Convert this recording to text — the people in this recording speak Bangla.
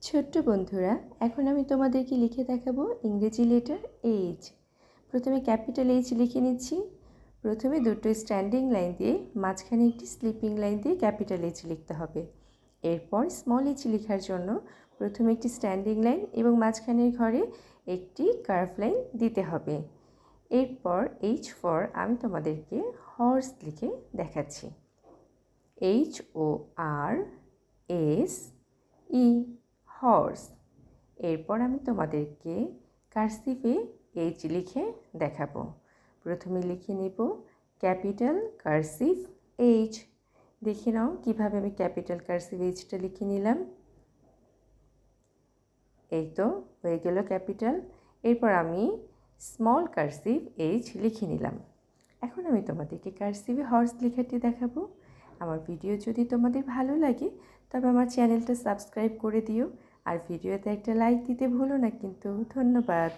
ছোট্ট বন্ধুরা, এখন আমি তোমাদেরকে লিখে দেখাবো ইংরেজি লেটার এইচ। প্রথমে ক্যাপিটাল এইচ লিখে নিচ্ছি। প্রথমে দুটো স্ট্যান্ডিং লাইন দিয়ে মাঝখানে একটি স্লিপিং লাইন দিয়ে ক্যাপিটাল এইচ লিখতে হবে। এরপর স্মল এইচ লেখার জন্য প্রথমে একটি স্ট্যান্ডিং লাইন এবং মাঝখানের ঘরে একটি কার্ভ লাইন দিতে হবে। এরপর এইচ ফর আমি তোমাদেরকে হর্স লিখে দেখাচ্ছি। HORSE, horse. এরপর আমি তোমাদেরকে কার্সিভে এইচ লিখে দেখাবো। প্রথমে লিখে নেব ক্যাপিটাল কার্সিভ এইচ। দেখে নাও কীভাবে আমি ক্যাপিটাল কার্সিভ এইচটা লিখে নিলাম। এই তো হয়ে গেল ক্যাপিটাল। এরপর আমি স্মল কার্সিভ এইচ লিখে নিলাম। এখন আমি তোমাদেরকে কার্সিভে হর্স লেখাটি দেখাবো। আমার ভিডিও যদি তোমাদের ভালো লাগে তবে আমার চ্যানেলটা সাবস্ক্রাইব করে দিও আর ভিডিওতে একটা লাইক দিতে ভুলো না কিন্তু। ধন্যবাদ।